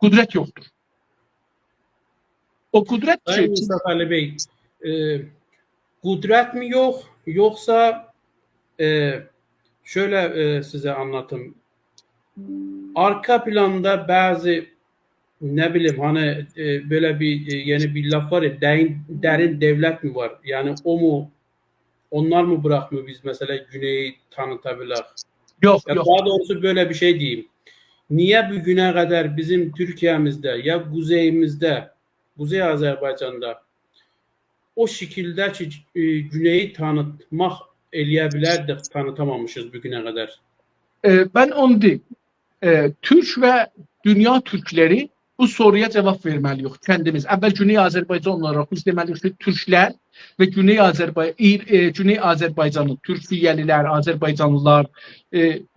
Qudrət yoxdur. O qudrət Sayın Mustafa Ali Bey, kudret mi yok, yoksa şöyle size anlatayım. Arka planda bazı ne bileyim hani böyle bir yeni bir laf var ya, derin devlet mi var? Yani o mu, onlar mı bırakmıyor biz mesela Güney'i tanıtabilir? Yok, Ya yok. daha doğrusu böyle bir şey diyeyim. Niye bugüne kadar bizim Türkiye'mizde ya kuzeyimizde, Kuzey Azerbaycan'da o şekilde ki Güney'i tanıtmak eleyebilirdik, tanıtamamışız bugüne kadar. Ben onu deyim. Türk ve dünya Türkleri bu soruya cevap verməliyik kendimiz. Əvvəl Güney Azərbaycan olaraq biz deməliyik ki, Türklər və Güney Azərbaycanın Türkiyəlilər, Azərbaycanlılar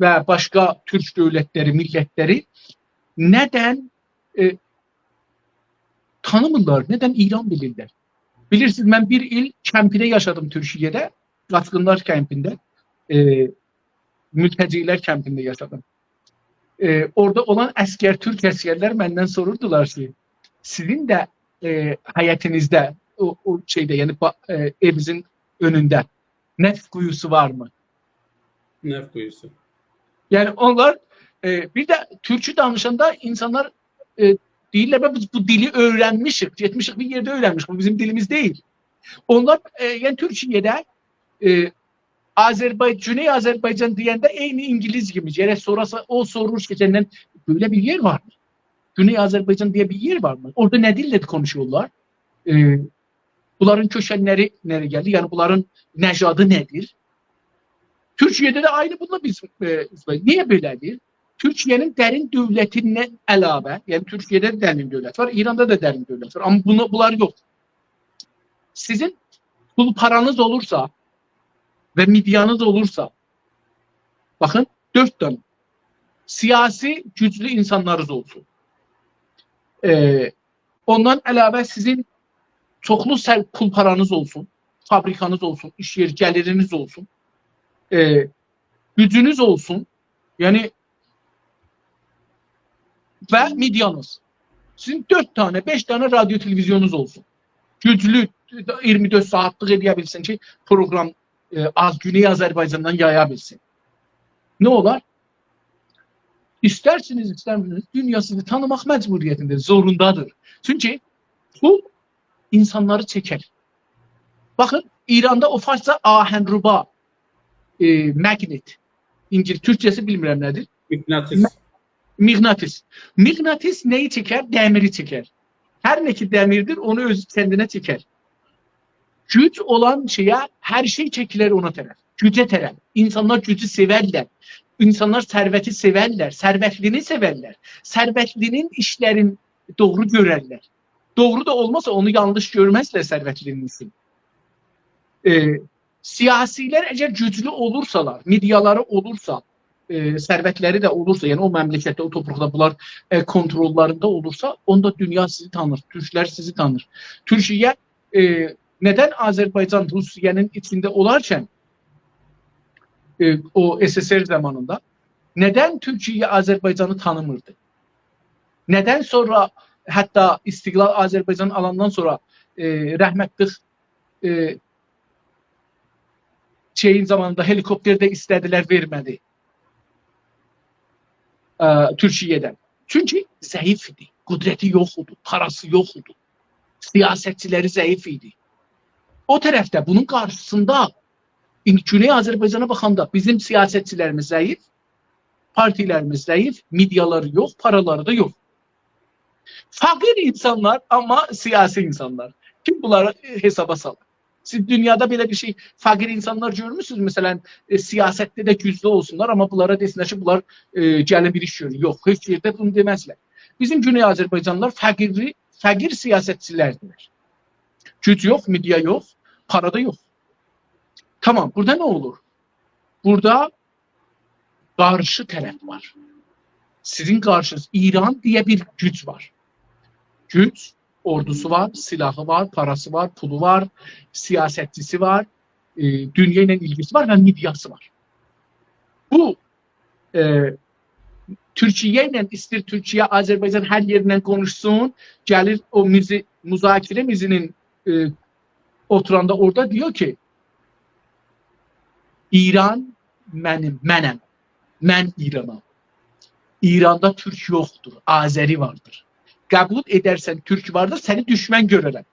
və başqa Türk dövlətləri, millətləri nədən tanımırlar, nədən İran bilirlər? Bilirsiniz, mən bir il kəmpində yaşadım Türkiyədə, qaçqınlar kəmpində, mültəcilər kəmpində yaşadım. Orada olan Türk əsgərlər məndən sorurdular ki, sizin də həyətinizdə, o şeydə, yəni evinizin önündə neft kuyusu var mı? Neft kuyusu. Yani onlar bir de Türkçü danışanda insanlar deyirlər, biz bu dili öğrenmişik, getmişik bir yerde öğrenmişik, bu bizim dilimiz değil. Onlar yani Türkiye'de Güney Azerbaycan diyende aynı İngiliz gibi. Yere sorarsa o sorur ki senden böyle bir yer var mı? Güney Azerbaycan diye bir yer var mı? Orada ne dille konuşuyorlar? Bunların köşenleri nereye geldi? Yani bunların necadı nedir? Türkiye'de de aynı bununla biz niye böyledir? Türkiye'nin derin devletinden elave, yani Türkiye'de de derin devlet var, İran'da da derin devlet var ama bunlar yok. Sizin pul paranız olursa ve medyanız olursa, bakın 4 tane siyasi güçlü insanlarınız olsun. Ondan elave sizin çoklu pul paranız olsun, fabrikanız olsun, iş yeri geliriniz olsun, gücünüz olsun, yani ve medyanız. Sizin 4 tane, 5 tane radyo televizyonunuz olsun. Güclü 24 saatlik edebilsin ki program Güney Azerbaycan'dan yayabilsin. Ne olar? İstersiniz, istəmirsiniz, dünya sizi tanımaq məcburiyyətində, zorundadır. Çünkü bu insanları çeker. Bakın İran'da o Farsça ahenruba, magnet, Türkçesi bilmirəm nedir? Mıknatıs. Mıknatıs neyi çeker? Demiri çeker. Her ne ki demirdir onu öz kendine çeker. Güc olan şeye her şey çekilir ona tərəf. Güce tərəf. İnsanlar gücü severler. İnsanlar serveti severler. Servetlini severler. Servetlinin işlerin doğru görerler. Doğru da olmasa onu yanlış görmezler servetlinin için. Siyasiler eğer güclü olursalar, medyaları olursa, servetleri de olursa, yani o məmləkətdə, o toprakta bunlar kontrollarında olursa, onda dünya sizi tanır, Türkler sizi tanır. Türkiye neden Azerbaycan Rusiyanın içinde olarken o SSR zamanında neden Türkiye Azerbaycan'ı tanımırdı? Neden sonra hatta İstiklal Azerbaycan alandan sonra rəhmətlik şeyin zamanında helikopterde istediler vermedi Türkiye'den. Çünkü zayıf idi. Kudreti yok idi. Parası yok idi. Siyasetçileri zayıf idi. O tarafta bunun karşısında Güney Azerbaycan'a bakanda bizim siyasetçilerimiz zayıf, partilerimiz zayıf, medyaları yok, paraları da yok. Fakir insanlar ama siyasi insanlar. Kim bunları hesaba salır? Siz dünyada böyle bir şey, fakir insanlar görmüşsünüz. Mesela siyasette de güçlü olsunlar ama bunlara desinler ki bunlar gəlin bir iş görür. Yok, hiç yerde bunu demezler. Bizim Güney Azerbaycanlılar fakir siyasetçilerdir. Güç yok, medya yok, para da yok. Tamam, burada ne olur? Burada karşı taraf var. Sizin karşınız İran diye bir güç var. Güç, ordusu var, silahı var, parası var, pulu var, siyasetçisi var, dünya ile ilgisi var ve medyası var. Bu Türkiye ile istir Türkiye, Azerbaycan her yerinden konuşsun. Gelir o müzakere mizinin oturanda orada diyor ki İran mənəm. Mən İranam. İranda Türk yoktur. Azeri vardır. Kabul edersen Türk vardır, seni düşman görürəm.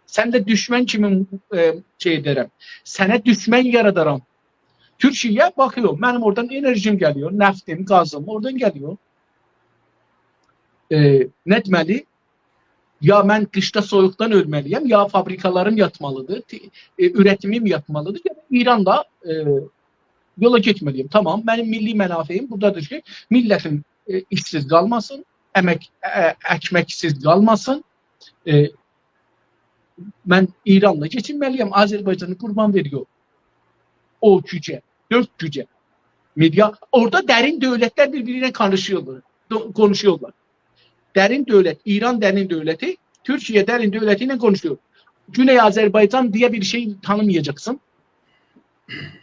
Sen de düşman kimi şey ederim. Sana düşman yaradaram. Türkiye bakıyor. Benim oradan enerjim geliyor. Neftim, gazım oradan geliyor. Ne demeli? Ya ben kışta soğuktan ölmeliyim, ya fabrikalarım yatmalıdır, üretimim yatmalıdır. Ya İran'da yola gitmeliyim. Tamam, benim milli menafeim buradadır ki milletin işsiz kalmasın, ekmeksiz kalmasın. Ben İran'la geçinmeliyim. Azerbaycan'ı kurban veriyor. O güce, dört güce. Medya, orada derin devletler birbirine konuşuyorlar. Derin devlet, İran derin devleti, Türkiye derin devletiyle konuşuyor. Güney Azerbaycan diye bir şey tanımayacaksın.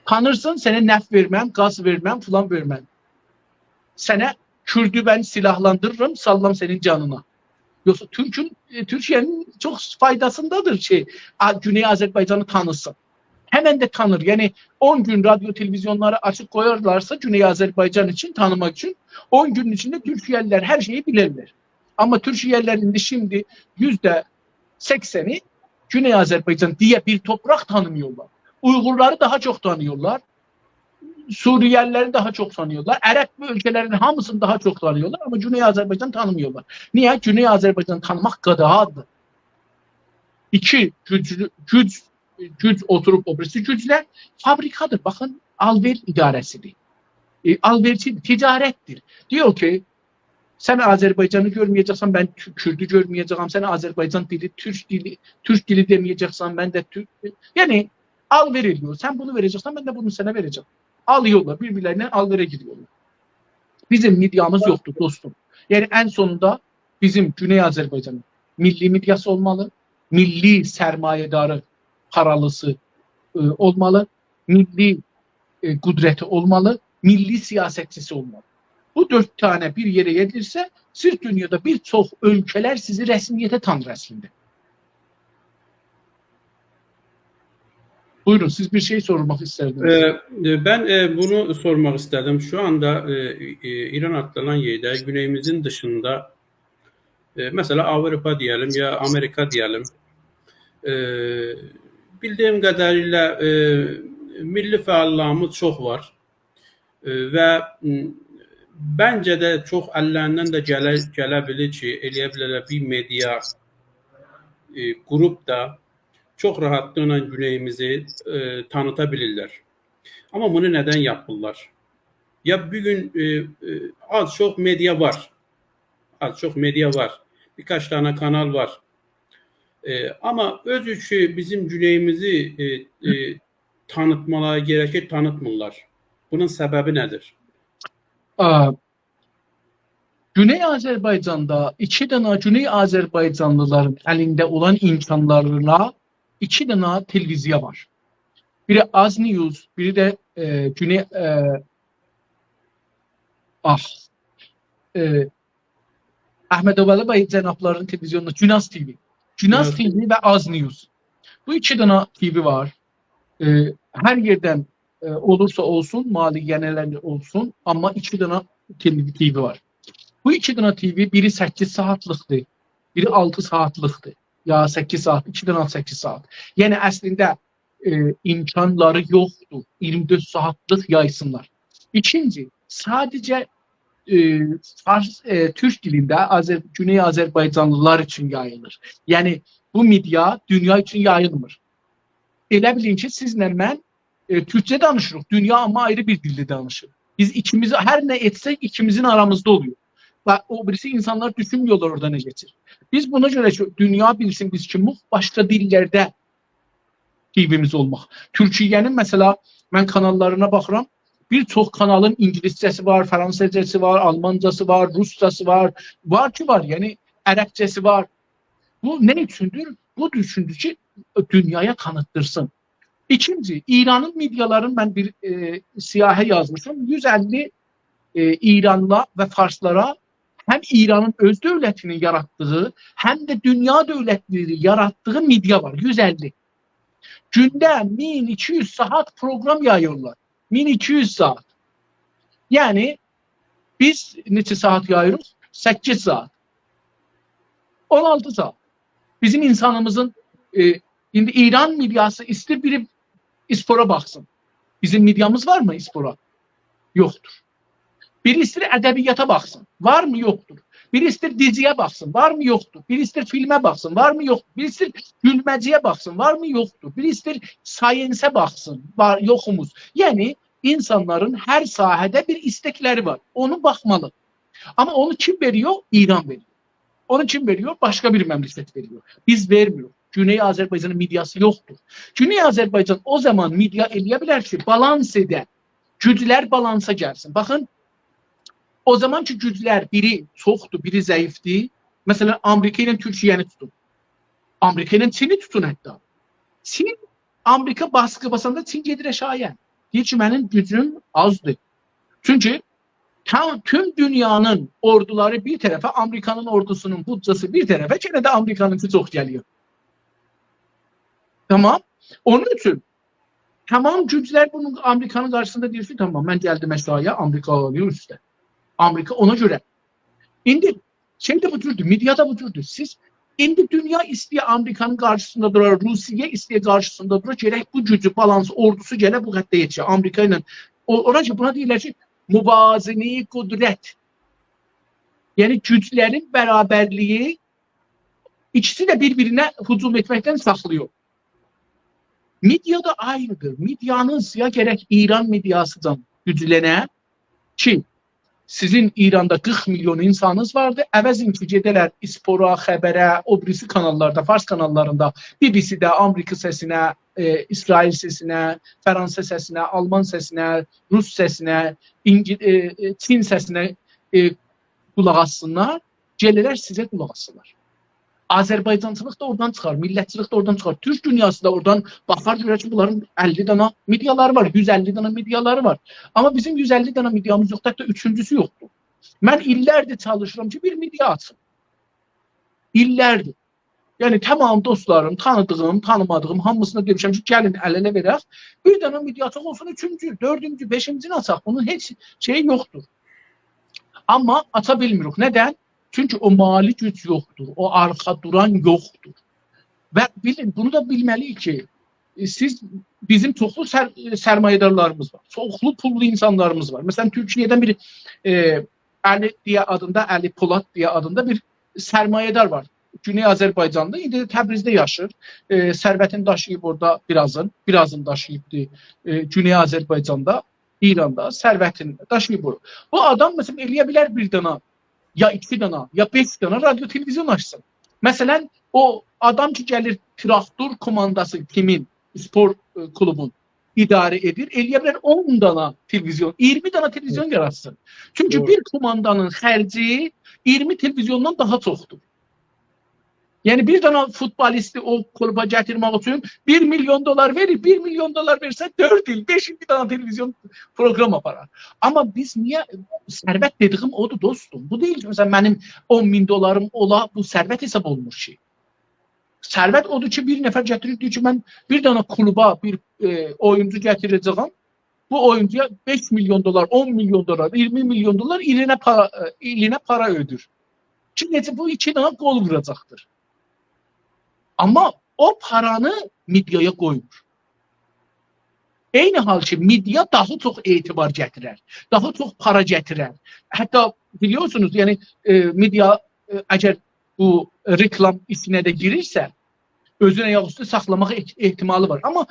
Tanırsın, sana neft vermem, gaz vermem, falan vermem. Sana Kürdü ben silahlandırırım, sallam senin canına. Yoksa Türkiye'nin çok faydasındadır Güney Azerbaycan'ı tanısın. Hemen de tanır. Yani 10 gün radyo televizyonları açık koyarlarsa Güney Azerbaycan için, tanımak için 10 gün içinde Türkiyeliler her şeyi bilirler. Ama Türkiyelilerin de şimdi %80'i Güney Azerbaycan diye bir toprak tanımıyorlar. Uygurları daha çok tanıyorlar. Suriyelileri daha çok tanıyorlar. Arap ülkelerin hamısını daha çok tanıyorlar ama Güney Azerbaycan tanımıyorlar. Niye? Güney Azerbaycan tanımak qadağadır. İki güc oturup obrisi gücler fabrikadır. Bakın alver idaresidir. Alverçi ticarettir. Diyor ki sen Azerbaycan'ı görmeyeceksen ben Kürdü görmeyeceğim. Sen Azerbaycan dili, Türk dili demeyeceksen ben de Türk. Yani al veriliyor. Sen bunu vereceksen ben de bunu sana vereceğim. Alıyorlar. Birbirlerine alvere gidiyorlar. Bizim medyamız yoktur dostum. Yani en sonunda bizim Güney Azerbaycan'ın milli medyası olmalı. Milli sermayedarı, paralısı olmalı. Milli kudreti olmalı. Milli siyasetçisi olmalı. Bu 4 tane bir yere gelirse siz dünyada birçok ülkeler sizi resmiyete tanır aslında. Buyurun, siz bir şey sormak isterdiniz. Ben bunu sormak istedim. Şu anda İran atlanan yerde güneyimizin dışında mesela Avrupa diyelim ya Amerika diyelim. Bildiğim kadarıyla milli feallahımız çok var. Ve bence de çok ellerinden de gelebilir ki eleyebilirler bir medya grup da çok rahatlıkla güneyimizi tanıtabilirler. Ama bunu neden yapırlar? Ya bugün az çok medya var. Az çok medya var. Birkaç tane kanal var. Ama özü bizim güneyimizi tanıtmaları gerekir, tanıtmırlar. Bunun sebebi nedir? Güney Azerbaycan'da 2 tane Güney Azerbaycanlıların elinde olan imkanlarına 2 tane televizyon var. Biri Az News, biri de Güney Ahmet Ovalı Bey cenaplarının televizyonunda Günaz TV. Günaz TV ve Az News. Bu 2 tane TV var. Her yerden olursa olsun, maliyenelerle olsun ama 2 tane TV var. Bu 2 tane TV biri 8 saatlikdir, biri 6 saatlikdir. Ya 8 saat, 2 tane 8 saat. Yani aslında imkanları yoktur. 24 saatlik yaysınlar. İkinci, sadece Türk dilinde Güney Azerbaycanlılar için yayılır. Yani bu medya dünya için yayılmır. Elə bilin ki, sizlə mən Türkçe danışırıq. Dünya ama ayrı bir dilde danışır. Biz ikimiz her ne etsek ikimizin aramızda oluyor. Bak, o birisi insanlar düşünmüyorlar orada ne geçir. Biz buna göre dünya bilsin biz kimik, başka dillerde TV'miz olmaq. Türkiye'nin mesela ben kanallarına bakıram. Birçok kanalın İngilizcesi var, Fransızcası var, Almancası var, Rusçası var. Var ki var. Yani Arapçası var. Bu ne içindir? Bu düşündü ki dünyaya tanıttırsın. İkinci, İran'ın medyaların ben bir siyahe yazmışım. 150 İranla və Farslara həm İranın öz dövlətinin yaratdığı, həm də dünya dövlətləri yaratdığı media var. 150. Gündə 1200 saat program yayırlar. 1200 saat. Yəni biz neçə saat yayırıq? 8 saat. 16 saat. Bizim insanımızın indi İran mediası istəyir biri İspora baxsın. Bizim mediamız var mı İspora? Yoxdur. Biri istəyir ədəbiyyata baxsın. Var mı? Yoxdur. Biri istəyir diziyə baxsın. Var mı? Yoxdur. Biri istəyir filmə baxsın. Var mı? Yoxdur. Biri istəyir gülməciyə baxsın. Var mı? Yoxdur. Biri istəyir science-ə baxsın. Var, yoxumuz. Yəni insanların hər sahədə bir istekləri var. Onu baxmalı. Ama onu kim veriyor? İran veriyor. Onu kim veriyor? Başka bir memleket veriyor. Biz vermiyoruz. Güney Azerbaycan'ın medyası yoktur. Güney Azerbaycan o zaman medya eləyə ki, balans eder. Güclər balansa gəlsin. Bakın, o zamanki güclər biri çoxdur, biri zəifdir. Mesela Amerika ile Türkiye'ni tutun. Amerika ile Çin'i tutun hətta. Çin, Amerika baskı basanda Çin gedir aşağıya. Deyir ki, mənim gücüm azdır. Çünkü tüm dünyanın orduları bir tarafa, Amerika'nın ordusunun bütçesi bir tarafa, gene de Amerika'nınki çok geliyor. Tamam. Onun için tamam güçler bunun Amerika'nın karşısında diyor ki tamam ben geldim aşağıya, Amerika alıyor üstte. Amerika ona göre. Şimdi şey de bu türdü, medya da bu türdü. Siz indi dünya isteye Amerika'nın karşısında durar, Rusya isteye karşısında durar. Gerek bu gücü, balans, ordusu gene bu hatta yetişiyor. Amerika ile oracı buna deyirlər ki müvazini kudret. Yani güçlerin beraberliği ikisi de birbirine hücum etmekten saklıyor. Medya da aynıdır. Medyanız ya gerek İran medyasıdan güclənə ki sizin İranda 40 milyon insanınız vardı. Əvəzin ki gedələr İspora, Xəbərə, o birisi kanallarda, Fars kanallarında, BBC-də, Amerika səsinə, İsrail səsinə, Fransa səsinə, Alman səsinə, Rus səsinə, Çin səsinə qulaq assınlar, gəlirlər sizə qulaq assınlar. Azərbaycançılıq da oradan çıxar, millətçilik de oradan çıxar, Türk dünyası da oradan baxar, görür ki bunların 50 dana medyaları var, 150 dana medyaları var. Ama bizim 150 dana medyamız yoxdur, hətta üçüncüsü yoxdur. Mən illərdir çalışıram ki bir medya açım. İllərdir. Yani tamam dostlarım, tanıdığım, tanımadığım hamısına demişəm ki gəlin əl-ələ verək. Bir dana medya açaq olsun, üçüncü, dördüncü, beşincini açaq. Bunun heç şeyi yoxdur. Ama açabilmirik. Neden? Çünkü o mali güc yoxdur, o arxa duran yoxdur. Və bilin, bunu da bilməliyik ki, siz bizim çoxlu sərmayedarlarımız var, çoxlu pullu insanlarımız var. Mesela Türkiye'den bir Ali diye adında, Ali Polat diye adında bir sərmayedar var. Güney Azərbaycanda, indi də Təbrizdə yaşır. Sərvətini daşıyıb orada birazını daşıyıbdı Güney Azərbaycanda, İranda sərvətini daşıyıb orada. Bu adam mesela eləyə bilər bir dana, ya 2 dana, ya 5 dana radyo televizyon açsın. Mesela o adam ki gelir traktor komandası kimin spor kulübün idare edir, eləyə bilər 10 dana televizyon, 20 dana televizyon yaratsın. Çünkü doğru. Bir komandanın xərci 20 televizyondan daha çoxdur. Yani bir dana futbolisti o kulübe getirmek için 1 milyon dolar verir, 1 milyon dolar verirse 4 il, 5 dana televizyon program aparar. Ama biz niye, servet dediğim odur dostum. Bu değil ki mesela benim 10 bin dolarım ola, bu servet hesap olmuş şey. Servet odur ki bir nefer getirir, diyor ki ben bir dana kulübe bir oyuncu getireceğim. Bu oyuncuya 5 milyon dolar, 10 milyon dolar, 20 milyon dolar iline para ödür. Çünkü bu 2 dana gol vuracaktır. Ama o paranı medyaya koymuş. Eyni hal ki medya daha çok etibar gətirər, daha çok para gətirər. Hatta biliyorsunuz yani medya eğer bu reklam işine de girirse özüne yağüstü saklamak ihtimali var. Ama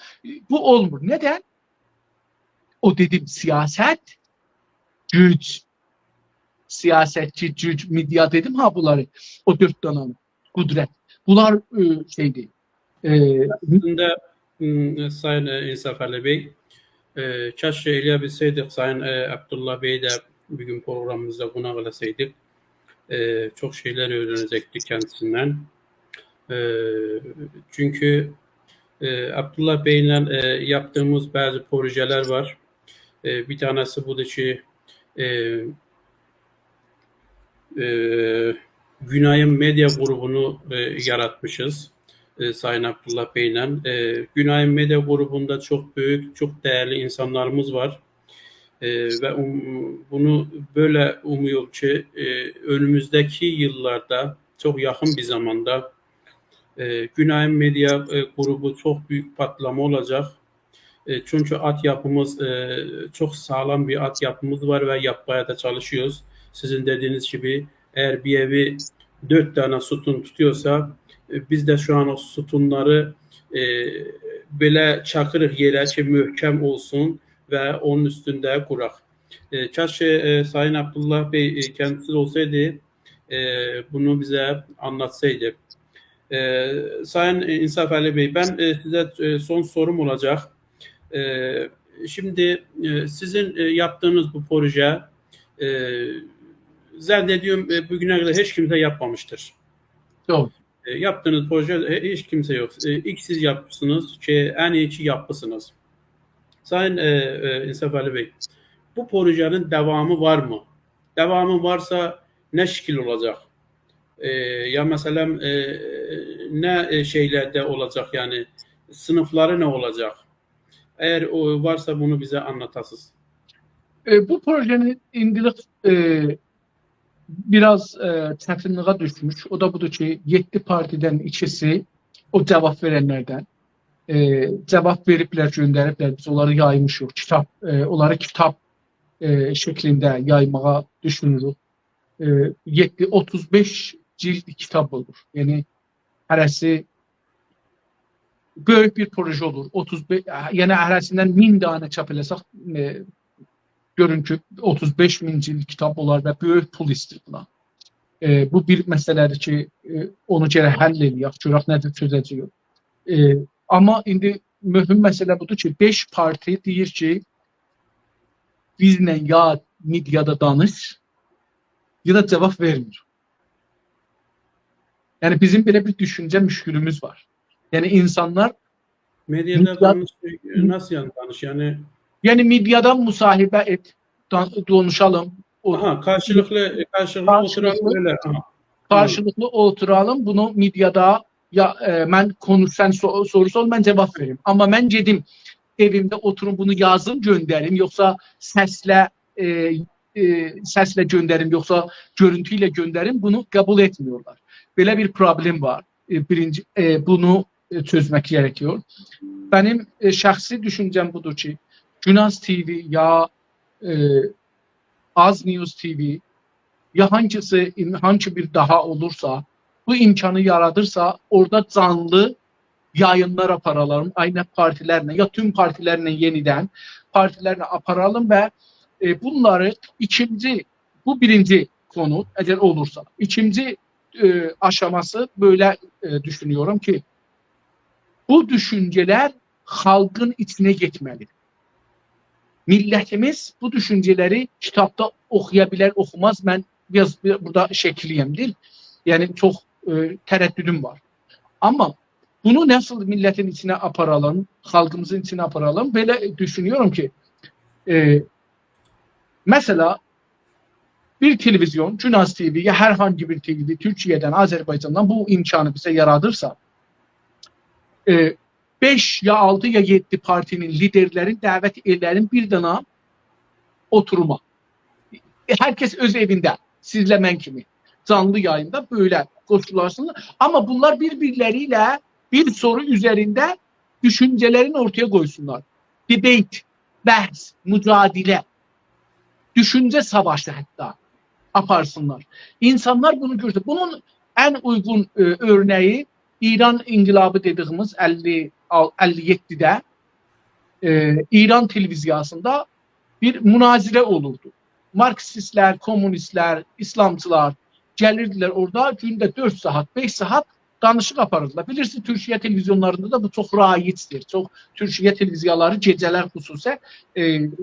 bu olmur. Neden? O dedim siyaset, güç, siyasetçi, güç, medya dedim ha bunları. O 4 tane kudret. Bunlar şeydi. Aslında Sayın İnsaf Ali Bey, keşke eləyə Sayın Abdullah Bey de bugün programımızda qonaq eləsəydik. Çok şeyler öğrenecektik kendisinden. Çünkü Abdullah Bey ile yaptığımız bazı projeler var. Bir tanesi budur ki e, e, Günay'ın medya grubunu yaratmışız. Sayın Abdullah Bey'le. Günay'ın medya grubunda çok büyük, çok değerli insanlarımız var. Ve bunu böyle umuyorum ki önümüzdeki yıllarda, çok yakın bir zamanda Günay'ın medya grubu çok büyük patlama olacak. Çünkü altyapımız çok sağlam bir altyapımız var ve yapmaya da çalışıyoruz. Sizin dediğiniz gibi eğer bir evi 4 tane sütun tutuyorsa biz de şu an o sütunları böyle çakırıq yerə ki möhkəm olsun ve onun üstünde kurak. Keşke Sayın Abdullah Bey kendisi olsaydı bunu bize anlatsaydı. Sayın İnsaf Ali Bey, ben size son sorum olacak. Şimdi sizin yaptığınız bu proje zannediyorum bugüne kadar hiç kimse yapmamıştır. Doğru. Yaptığınız proje hiç kimse yok. İlk siz yapmışsınız ki en iyi ki yapmışsınız. Sayın İnsaf Ali Bey, bu projenin devamı var mı? Devamı varsa ne şekil olacak? Ya mesela ne şeylerde olacak, yani sınıfları ne olacak? Eğer o varsa bunu bize anlatasınız. Bu projenin indilik biraz çətinliğe düşmüş. O da budur ki 7 partiden ikisi o cevap verenlerden cevap veriblər, göndəriblər. Biz onları yaymışıq. Onları kitap şeklinde yaymağa düşünürük. 35 cilt kitap olur. Yani hərəsi böyük bir proje olur. 35, yani hərəsindən 1000 tane çap eləsək görün ki 35 bin cilt kitap olar və böyük pul istəyir buna. Bu bir məsələdir ki onu gərək həll eləyək, görək nədir çözəcəyik. Amma indi mühüm məsələ budur ki 5 parti deyir ki bizlə ya mediada danış ya da cevap vermir. Yani bizim böyle bir düşünce müşkülümüz var. Yani insanlar medyada danış, nasıl yani danış? Yani medyadan musahibe et, konuşalım. Aha, karşılıklı oturalım öyle. Aha. Karşılıklı oturalım. Bunu medyada ya ben sen soru sor, ben cevap vereyim. Ama ben gedim evimde oturum bunu yazım gönderim, yoksa sesle gönderim, yoksa görüntüyle gönderim, bunu kabul etmiyorlar. Böyle bir problem var. Birinci bunu çözmek gerekiyor. Benim şahsi düşüncem budur ki Günaz TV ya Az News TV ya hangi bir daha olursa, bu imkanı yaradırsa orada canlı yayınlar aparalım, aynı partilerle ya tüm partilerle yeniden partilerle aparalım ve bunları bu birinci konu eğer olursa. İkinci aşaması böyle düşünüyorum ki bu düşünceler halkın içine geçmeli. Millətimiz bu düşünceleri kitapta okuyabilir, okumaz. Ben biraz burada şekilliyimdir. Yani çok tereddüdüm var. Ama bunu nasıl milletin içine aparalım, halkımızın içine aparalım? Böyle düşünüyorum ki mesela bir televizyon, Günaz TV ya herhangi bir TV Türkiye'den, Azerbaycan'dan bu imkanı bize yaradırsa 5 ya 6 ya 7 partinin liderlerin davet ellerin bir dana oturuma. Herkes öz evinde, sizle ben kimi canlı yayında böyle koşularsınlar. Ama bunlar birbirleriyle bir soru üzerinde düşüncelerini ortaya koysunlar. Debate, bahs, mücadele, düşünce savaşı hatta aparsınlar. İnsanlar bunu görsün. Bunun en uygun örneği İran İnkılabı dediğimiz 57'de İran televizyasında bir münazire olurdu. Marksistler, komünistler, İslamcılar gelirdiler orada günde 4 saat, 5 saat danışık aparırdılar. Bilirsiniz Türkiye televizyonlarında da bu çok raiçdir. Çok Türkiye televizyonları geceler xüsusən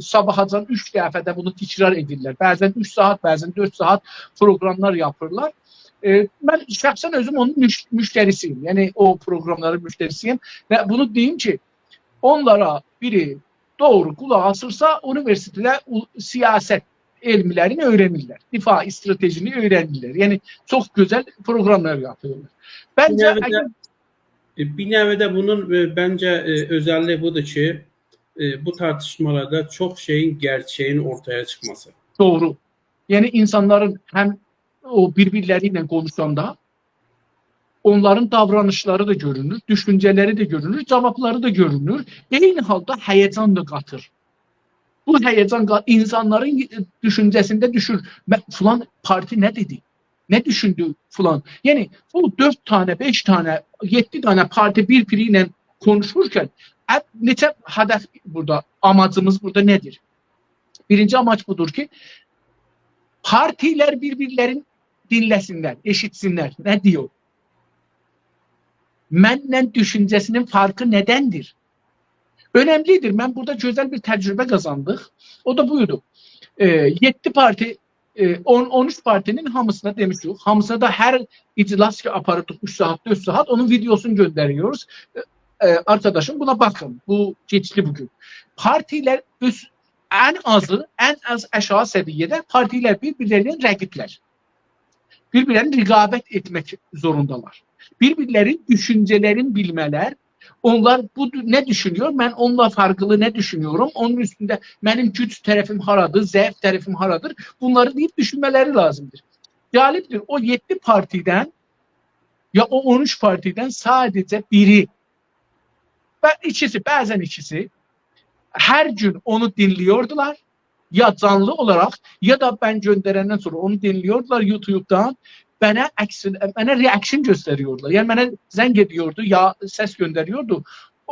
sabahacan 3 dəfədə bunu tekrar edirlər. Bəzən 3 saat, bəzən 4 saat programlar yapırlar. Ben şahsen özüm onun müşterisiyim. Yani o programların müşterisiyim. Ve bunu diyeyim ki onlara biri doğru kulağı asırsa üniversitede siyaset elmlərini öyrənirlər. Difai stratejini öyrənirlər. Yəni çox gözəl proqramlar yapıyorlar. Bence bir nevi de bunun bence özelliği budur ki bu tartışmalarda çok şeyin gerçeğin ortaya çıkması. Doğru. Yani insanların hem o birbirleriyle konuşanda onların davranışları da görünür, düşünceleri de görünür, cevapları da görünür. Eyni halda heyecan da katır. Bu heyecan insanların düşüncesinde düşür. Falan parti ne dedi? Ne düşündü falan. Yani bu 4 tane, 5 tane, 7 tane parti birbiriyle konuşurken neçə hedef burada, amacımız burada nedir? Birinci amaç budur ki partiler birbirlerini dinlesinler, eşitsinler. Ne diyor? Mənlə düşüncesinin farkı nedendir? Önemlidir. Ben burada güzel bir tecrübe kazandık. O da buydu. 7 parti 13 partinin hamısına demişik. Hamısına da her iclas ki aparırdık 3 saat 4 saat onun videosunu gönderiyoruz. Arkadaşım buna bakın. Bu geçti bugün. Partiler en az aşağı seviyede partiler birbirlerinin rəqiblər. Birbirlerine rekabet etmek zorundalar. Birbirlerin düşüncelerini bilmeler. Onlar bu ne düşünüyor? Ben onunla farklı ne düşünüyorum? Onun üstünde benim güç tarafım haradır, zayıf tarafım haradır. Bunları deyip düşünmeleri lazımdır. Galiptir. O 7 partiden ya o 13 partiden sadece biri bazen ikisi her gün onu dinliyordular. Ya canlı olarak ya da ben gönderenden sonra onu dinliyordular YouTube'dan. Bana reaksiyon gösteriyordular. Yani bana zəng ediyordu ya ses gönderiyordu.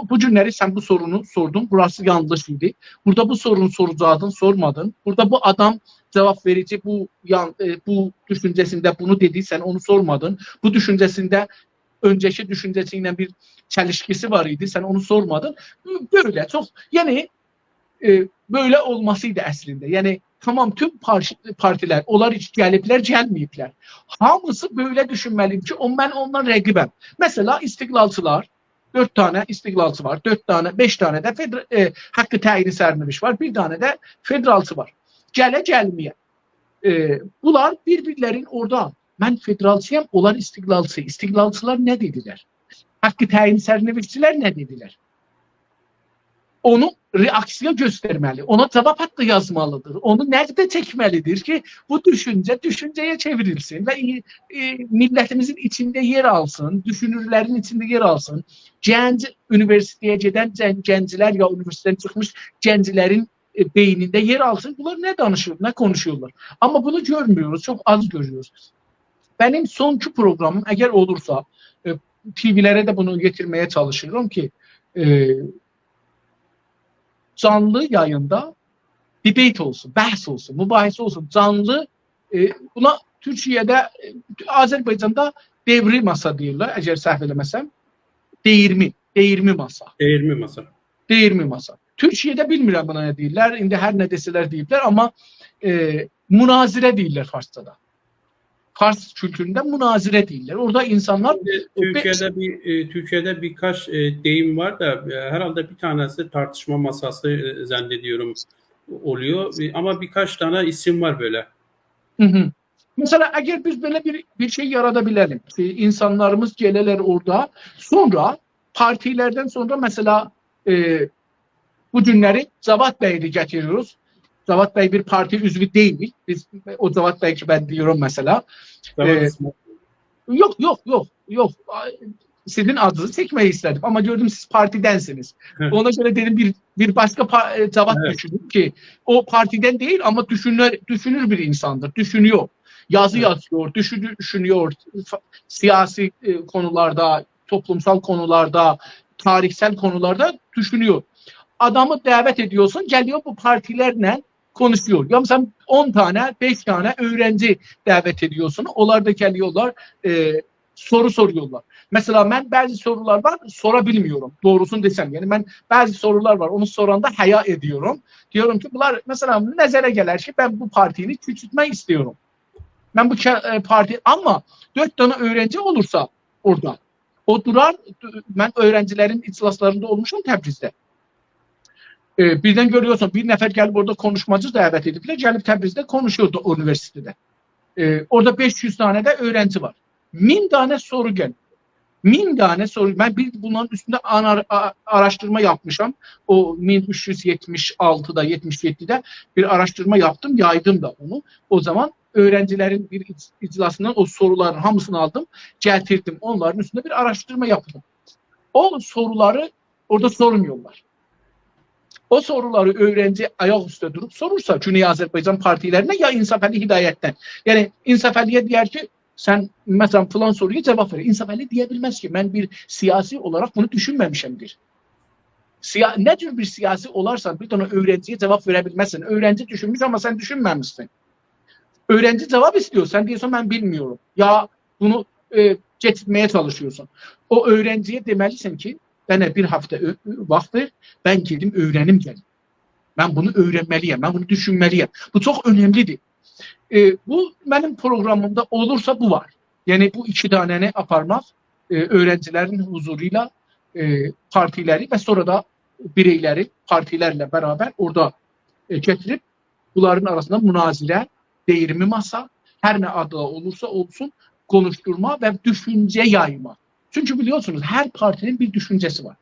Bu günleri sen bu sorunu sordun. Burası yanlış idi. Burada bu sorunu soracaktın, sormadın. Burada bu adam cevap verici bu düşüncesinde bunu dedi, sen onu sormadın. Bu düşüncesinde önceki düşüncesiyle bir çelişkisi var idi, sen onu sormadın. Böyle çok yani böyle olmasıydı aslında. Yani tamam tüm partiler onlar hiç gəliblər, gəlməyiblər. Hamısı böyle düşünməliyim ki ben ondan rəqibəm. Mesela istiqlalçılar 4 tane istiqlalçı var. 4 tane 5 tane de hakkı təyini sərnişmiş var. Bir tane de federalçı var. Gəlməyə. Bunlar birbirlerin orada. Ben federalçıyam, onlar istiqlalçı. İstiqlalçılar ne dediler? Hakkı təyini sərnişmişçilər ne dediler? Onu reaksiyon göstermeli. Ona cevap hakkı yazmalıdır. Onu nerede çekmelidir ki bu düşünceye çevrilsin ve milletimizin içinde yer alsın, düşünürlerin içinde yer alsın. Üniversiteye giden genciler ya üniversiteden çıkmış gencilerin beyninde yer alsın. Bunlar ne danışıyor, ne konuşuyorlar. Ama bunu görmüyoruz, çok az görüyoruz. Benim sonki programım eğer olursa TV'lere de bunu getirmeye çalışıyorum ki canlı yayında debate olsun, bəhs olsun, mübahisə olsun, canlı buna Türkiye'de, Azerbaycan'da devri masa diyorlar, eğer səhv eləməsəm, değirmi masa. Değirmi masa. Türkiye'de bilmirəm buna ne deyirlər, indi her ne deseler deyirlər, ama münazirə deyirlər Farsçada. Fars kültüründe münazire değiller. Orada insanlar Türkiye'de birkaç deyim var da herhalde bir tanesi tartışma masası zannediyorum oluyor ama birkaç tane isim var böyle. Mesela eğer biz böyle bir şey yaratabilelim. İnsanlarımız geleler orada. Sonra partilerden sonra mesela bu günleri Cevat Bey'i getiriyoruz. Cevat Bey bir parti üzvü değil. Biz o Cevat Bey ki ben diyorum mesela. Yok. Sizin adınızı çekmeyi istedim ama gördüm siz partidensiniz. Ona göre dedim bir başka Cevat düşünün ki o partiden değil ama düşünür bir insandır. Düşünüyor. Yazı yazıyor, düşünüyor. Siyasi konularda, toplumsal konularda, tarihsel konularda düşünüyor. Adamı davet ediyorsun, geliyor bu partilerle konuşuyor. Ya sen 10 tane, 5 tane öğrenci davet ediyorsun. Onlar da geliyorlar, soru soruyorlar. Mesela ben bazı sorular var, sorabilmiyorum. Doğrusunu desem. Yani ben bazı sorular var, onu soranda haya ediyorum. Diyorum ki bunlar mesela nəzərə gələr ki ben bu partini küçültmek istiyorum. Ben bu parti ama 4 tane öğrenci olursa orada o durar. Ben öğrencilerin iclaslarında olmuşum Təbrizdə. Birden görüyorsun bir nefer gelip orada konuşmacı davet edipler. Gelip Təbrizdə konuşuyordu o üniversitede. Orada 500 tane de öğrenci var. 1000 tane soru gel. 1000 tane soru. Ben bunların üstünde araştırma yapmışım. O 1376'da 77'de bir araştırma yaptım. Yaydım da onu. O zaman öğrencilerin bir iclasından o soruların hamısını aldım. Getirdim. Onların üstünde bir araştırma yaptım. O soruları orada sormuyorlar. O soruları öğrenci ayaküstü durup sorursa Güney Azərbaycan partilerine ya İnsaf Əli Hidayətdən. Yani İnsaf Əliyə deyər ki sen mesela falan soruya cevap ver. İnsaf Əli diyebilmez ki ben bir siyasi olarak bunu düşünmemişimdir. Ne tür bir siyasi olarsan bir tane öğrenciye cevap verebilmezsin. Öğrenci düşünmüş ama sen düşünmemişsin. Öğrenci cevap istiyor. Sen diyorsan ben bilmiyorum. Ya bunu getirmeye çalışıyorsun. O öğrenciye demelisin ki bana bir hafta vaxt ver, ben girdim öğrenim geldim. Ben bunu öğrenmeliyim, ben bunu düşünmeliyim. Bu çok önemlidir. Bu benim programımda olursa bu var. Yani bu iki taneni aparmak, öğrencilerin huzuruyla partileri ve sonra da bireyleri partilerle beraber orada getirip bunların arasında münazire, değirmi masa, her ne adı olursa olsun konuşturma ve düşünce yayma. Çünkü biliyorsunuz her partinin bir düşüncesi var.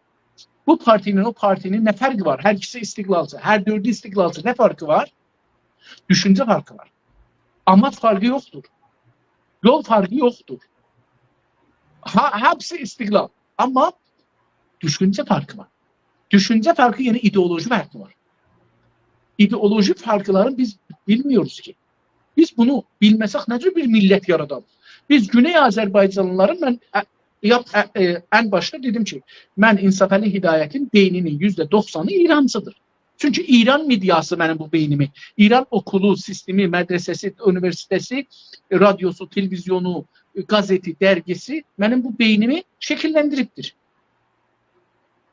Bu partinin o partinin ne farkı var? Her ikisi istiklalcı, her dördü istiklalcı. Ne farkı var? Düşünce farkı var. Amaç farkı yoktur. Yol farkı yoktur. Hepsi istiklal. Ama düşünce farkı var. Düşünce farkı yani ideoloji farkı var. İdeoloji farklarını biz bilmiyoruz ki. Biz bunu bilmesek ne tür bir millet yaradalım? Biz Güney Azerbaycanlıların ben en başta dedim ki ben İnsaf Əli Hidayət'in beyninin %90'ı İrancıdır. Çünkü İran medyası benim bu beynimi, İran okulu, sistemi, medresesi, üniversitesi, radyosu, televizyonu, gazeti, dergisi benim bu beynimi şekillendiriptir.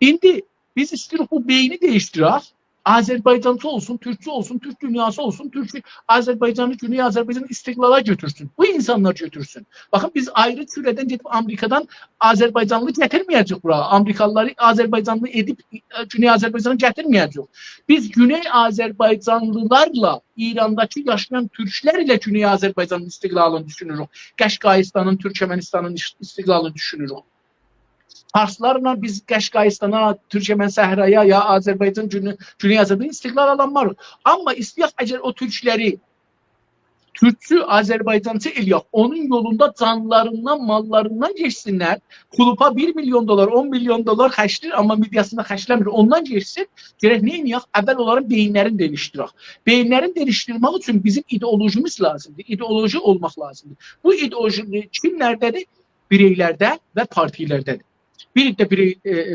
Şimdi biz istiyoruz bu beyni değiştirək. Azerbaycançı olsun, Türkçü olsun, Türk dünyası olsun, Türk Azerbaycan'ı, Güney Azerbaycan'ı istiklala götürsün. Bu insanlar götürsün. Bakın biz ayrı küreden gidip Amerika'dan Azerbaycanlı getirmeyeceğiz buraya. Amerikalıları Azerbaycanlı edip Güney Azerbaycan'ı getirmeyeceğiz. Biz Güney Azerbaycanlılarla İran'daki yaşayan Türklerle Güney Azerbaycan'ın istiklalını düşünürüz. Qəşqayıstan'ın, Türkmenistan'ın istiklalını düşünürüz. Farslarla biz Qəşqayıstana, Türkmen Səhraya ya Azerbaycan, Güney Azerbaycan istiklal alanlar. Ama istəyək əgər o Türkləri Türkçü, Azerbaycançı eləyək, onun yolunda canlarından, mallarından geçsinler. Kulupa 1 milyon dolar, 10 milyon dolar xərclir, amma midyasında xərcləmir. Ondan geçsin. Gerek ne eləyək? Əvvəl onların beyinlərini değiştirək. Beyinlərini değiştirmək üçün bizim ideolojimiz lazımdır. İdeoloji olmaq lazımdır. Bu ideoloji kimlərdədir? Bireylərdə və partilərdədir. Bir de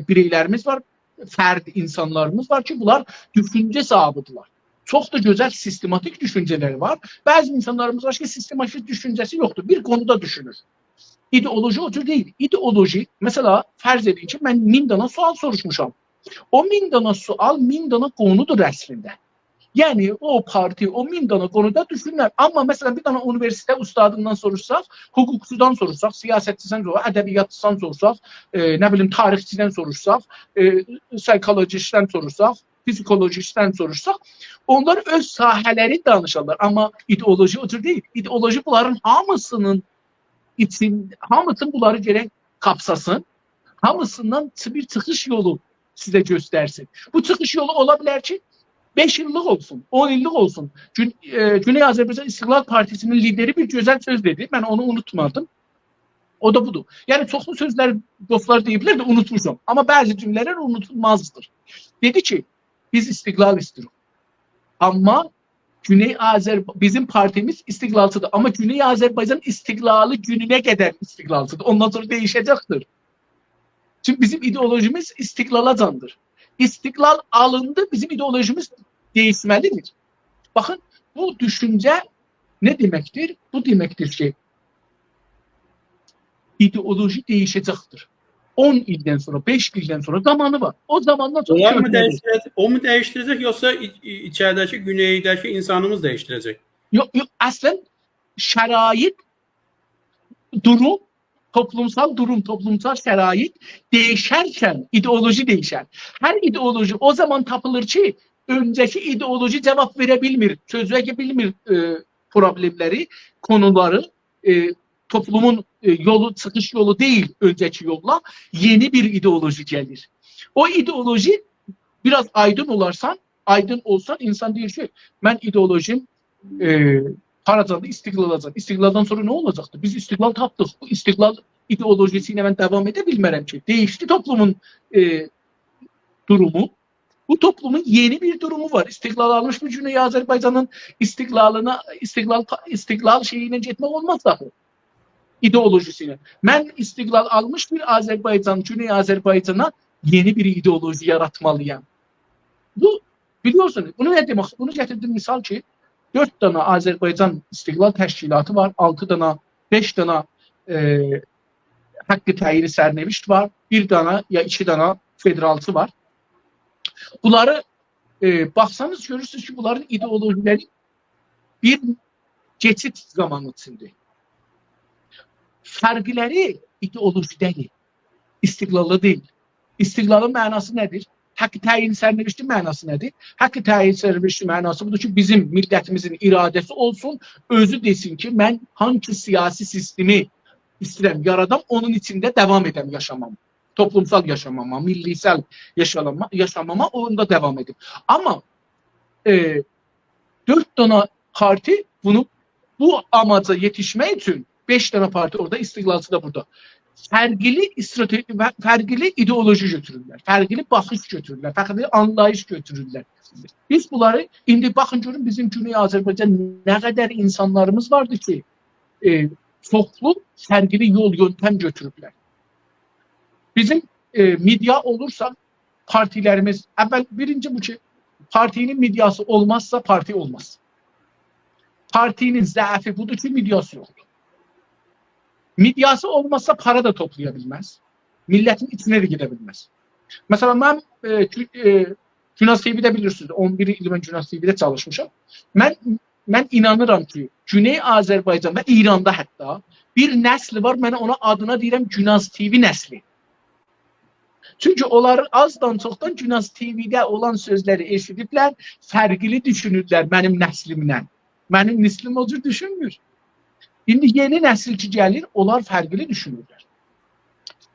bireylerimiz var, fərd insanlarımız var ki bunlar düşünce sahibidirler. Çok da güzel sistematik düşünceleri var. Bazı insanlarımız var ki sistematik düşüncesi yoktur. Bir konuda düşünür. İdeoloji o tür değil. İdeoloji mesela farz edin ki ben 1000 dana sual soruşmuşam. O 1000 dana sual 1000 dana konudur aslında. Yani o parti, o 1000 dana konuda düşünürler. Ama mesela bir tane üniversite ustadından sorursak, hukukçudan sorursak, siyasetçiden sorursak, edebiyatçıdan sorursak, ne bileyim tarihçiden sorursak, psikolojisten sorursak, psikolojisten sorursak, onlar öz saheleri danışırlar. Ama ideoloji o tür değil. İdeoloji bunların hamısının hamısının bunları gerek kapsasın, hamısından bir çıkış yolu size göstersin. Bu çıkış yolu olabilir ki 5 yıllık olsun, 10 yıllık olsun. Güney Azerbaycan İstiklal Partisi'nin lideri bir güzel söz dedi. Ben onu unutmadım. O da budur. Yani çoklu sözler dostlar deyipler de unutmuşum. Ama bazı cümleler unutulmazdır. Dedi ki biz istiklal istiyoruz. Ama bizim partimiz istiklalçıdır. Ama Güney Azerbaycan istiklali gününe kadar istiklalçıdır. Ondan sonra değişecektir. Çünkü bizim ideolojimiz istiklala candır. İstiklal alındı, bizim ideolojimiz değişmelidir. Bakın bu düşünce ne demektir? Bu demektir ki ideoloji değişecektir. 10 ilden sonra, 5 ilden sonra zamanı var. O zamandan sonra onlar mı değiştirecek? O mu değiştirecek yoksa içerideki güneydeki insanımız değiştirecek? Yok, aslen şerait, durum toplumsal durum, toplumsal şərait değişərkən ideoloji değişər. Hər ideoloji o zaman tapılır ki, öncəki ideoloji cevap verə bilmir, çözə bilmir problemləri, konuları, toplumun yolu, çıkış yolu değil önceki yolla, yeni bir ideoloji gelir. O ideoloji biraz aydın olarsan, aydın olsan insan deyir ki, mən ideolojim haracadır, istiqlal alacaq. İstiqlaldan sonra ne olacaktı? Biz istiqlal tapdıq. Bu istiqlal ideolojisiyle ben devam edə bilmərəm ki. Değişti toplumun durumu. Bu toplumun yeni bir durumu var. İstiqlal almış bir Cüney Azerbaycan'ın istiqlal şeyine getmək olmaz da bu. İdeolojisine. Ben istiqlal almış bir Azerbaycan, Cüney Azerbaycan'a yeni bir ideoloji yaratmalıyım. Bu biliyorsunuz. Bunu ne demek? Bunu getirdim misal ki 4 tane Azerbaycan İstiqlal Təşkilatı var, 6 tane, 5 tane hakkı təyini sərnevişt var, 1 tane ya 2 tane federalçı var. Bunları baksanız görürsünüz ki bunların ideolojileri bir geçit zamanı içinde. Fərqləri ideolojidədir, istiqlallı değil. İstiqlalın mənası nedir? Hakkı təyin sərnevişti mənası nedir? Hakkı təyin sərnevişti mənası budur ki, bizim millətimizin iradəsi olsun, özü desin ki, mən hangi siyasi sistemi istəyirəm, yaradam, onun içində devam edəm yaşamam. Toplumsal yaşamama, millisel yaşamama onda devam edip. Ama 4 tane parti bu amaca yetişmek için 5 tane parti orada, istiqlalçı da burada. Fərqli ideoloji götürürler, fərqli baxış götürürler, fərqli anlayış götürürler. Biz bunları, indi baxın görün bizim Cüney Azerbaycan ne kadar insanlarımız vardı ki çoxlu fərqli yol, yöntem götürürler. Bizim medya olursa partilerimiz, birinci bu ki partinin medyası olmazsa parti olmaz. Partinin zəifi budur ki medyası yoktur. Medyası olmazsa para da toplayabilmez. Milletin içine de gidebilmez. Mesela ben Cünaz TV'de bilirsiniz, 11 il ben Cünaz TV'de çalışmışım. Ben inanıram ki Güney Azerbaycan ve İran'da hatta bir nesli var, ben ona adına deyirəm Cünaz TV nesli. Çünkü onlar azdan çoxdan Cünaz TV'de olan sözleri eşidiblər, fərqli düşünürlər benim nəslimlə. Benim neslim o cür düşünmür. Şimdi yeni nesil ki gelir, onlar fərqli düşünürlər.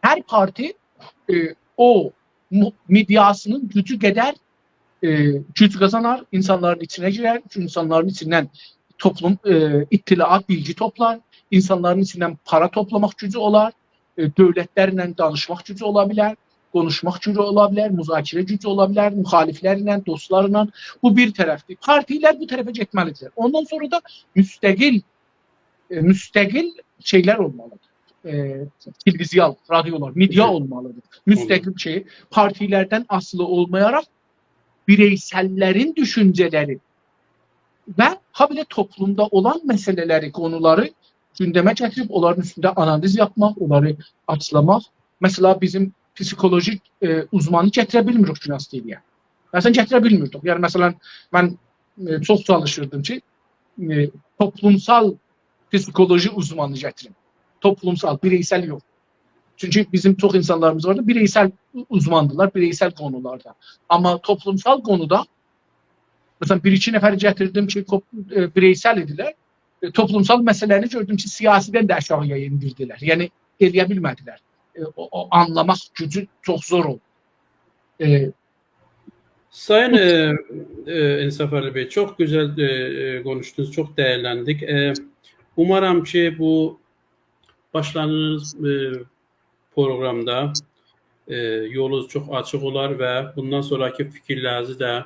Her parti o medyasının gücü qədər güc qazanar, insanların içine girer, insanların içindən toplum ittilaat, bilgi toplar, insanların içindən para toplamak gücü olar, dövlətlərlə danışmaq gücü olabilir, konuşmak gücü olabilir, müzakirə gücü olabilir, muhaliflerle, dostlarla. Bu bir tərəfdir. Partiler bu tərəfə getməlidir. Ondan sonra da müstəqil şeyler olmalıdır. Televizyon, radyolar, medya olmalıdır. Müstəqil şey, partilerden asılı olmayarak bireysellerin düşünceleri ve habire toplumda olan meseleleri, konuları gündeme getirip onların üstünde analiz yapmak, onları açıklamak. Mesela bizim psikolojik uzmanı gətirə bilmirik Cünaz TV'ye. Mesela gətirə bilmirdik. Yani mesela ben çok çalışırdım ki toplumsal psikoloji uzmanı gətirim. Toplumsal, bireysel yok. Çünkü bizim çok insanlarımız vardı, bireysel uzmandılar, bireysel konularda. Ama toplumsal konuda mesela bir iki nefer getirdim ki bireysel idiler. Toplumsal meseleleri gördüm ki siyasiden de aşağıya indirdiler. Yani eləyə bilmədilər. O anlamak gücü çok zor oldu. Sayın İnsaf Ali Bey, çok güzel konuştunuz, çok değerlendik. Umarım ki bu başladığınız programda yolunuz çok açık olar ve bundan sonraki fikirlerinizi de